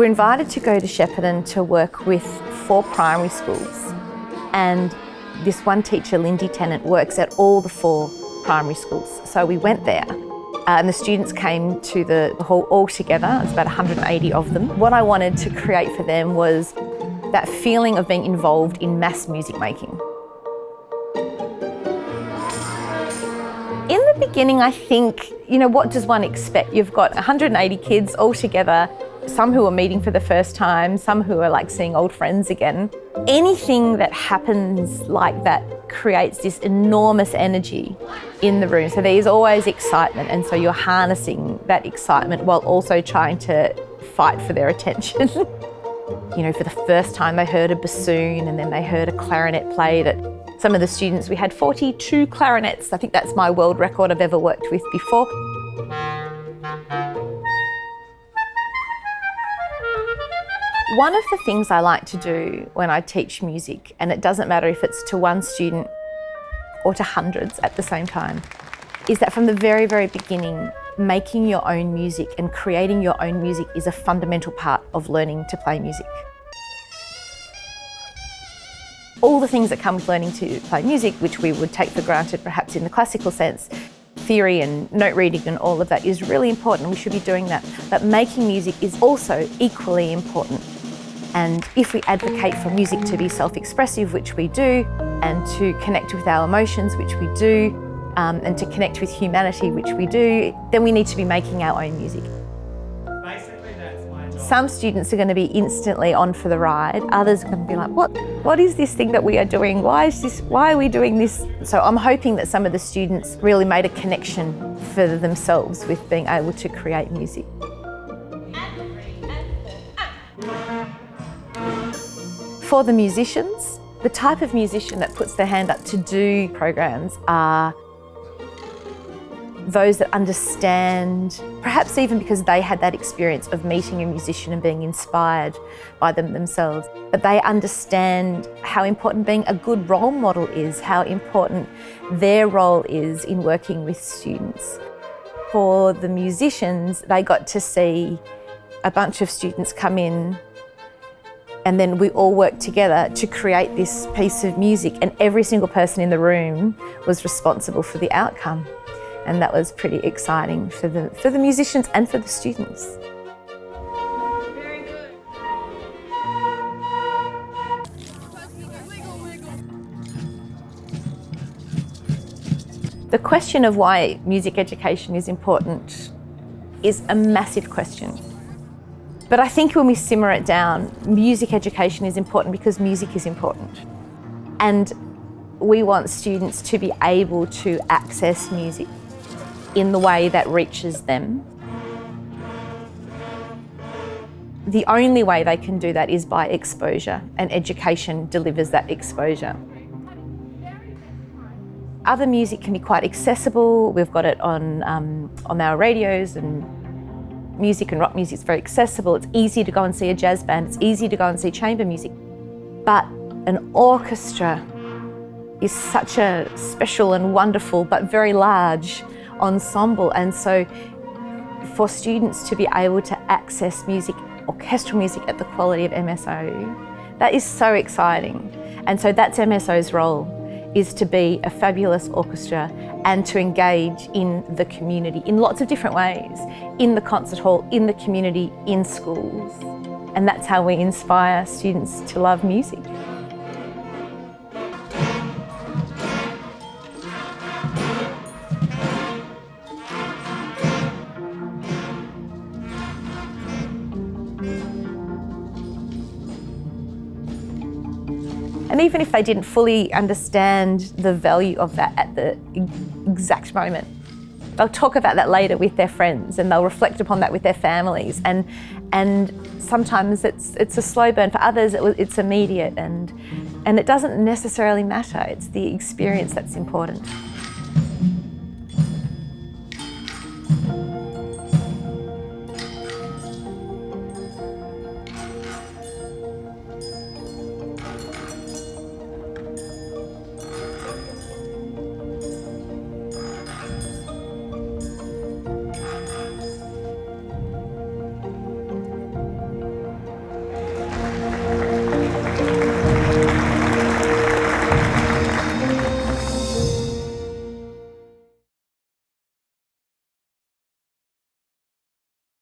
We're invited to go to Shepparton to work with 4 primary schools, and this one teacher, Lindy Tennant, works at all the 4 primary schools. So we went there and the students came to the hall all together. It's about 180 of them. What I wanted to create for them was that feeling of being involved in mass music making. In the beginning, I think, what does one expect? You've got 180 kids all together, some who are meeting for the first time, some who are like seeing old friends again. Anything that happens like that creates this enormous energy in the room. So there is always excitement, and so you're harnessing that excitement while also trying to fight for their attention. For the first time they heard a bassoon, and then they heard a clarinet played at some of the students. We had 42 clarinets. I think that's my world record I've ever worked with before. One of the things I like to do when I teach music, and it doesn't matter if it's to one student or to hundreds at the same time, is that from the very, very beginning, making your own music and creating your own music is a fundamental part of learning to play music. All the things that come with learning to play music, which we would take for granted perhaps in the classical sense, theory and note reading and all of that is really important. We should be doing that. But making music is also equally important. And if we advocate for music to be self-expressive, which we do, and to connect with our emotions, which we do, and to connect with humanity, which we do, then we need to be making our own music. Basically, that's my job. Some students are going to be instantly on for the ride. Others are going to be like, what is this thing that we are doing? Why are we doing this? So I'm hoping that some of the students really made a connection for themselves with being able to create music. For the musicians, the type of musician that puts their hand up to do programs are those that understand, perhaps even because they had that experience of meeting a musician and being inspired by them themselves, but they understand how important being a good role model is, how important their role is in working with students. For the musicians, they got to see a bunch of students come in, and then we all worked together to create this piece of music, and every single person in the room was responsible for the outcome. And that was pretty exciting for the musicians and for the students. Very good. The question of why music education is important is a massive question. But I think when we simmer it down, music education is important because music is important. And we want students to be able to access music in the way that reaches them. The only way they can do that is by exposure, and education delivers that exposure. Other music can be quite accessible. We've got it on our radios, and music and rock music is very accessible. It's easy to go and see a jazz band. It's easy to go and see chamber music. But an orchestra is such a special and wonderful but very large ensemble. And so for students to be able to access music, orchestral music at the quality of MSO, that is so exciting. And so that's MSO's role, is to be a fabulous orchestra and to engage in the community in lots of different ways, in the concert hall, in the community, in schools. And that's how we inspire students to love music. And even if they didn't fully understand the value of that at the exact moment, they'll talk about that later with their friends, and they'll reflect upon that with their families. And sometimes it's a slow burn. For others, it's immediate, and it doesn't necessarily matter. It's the experience that's important.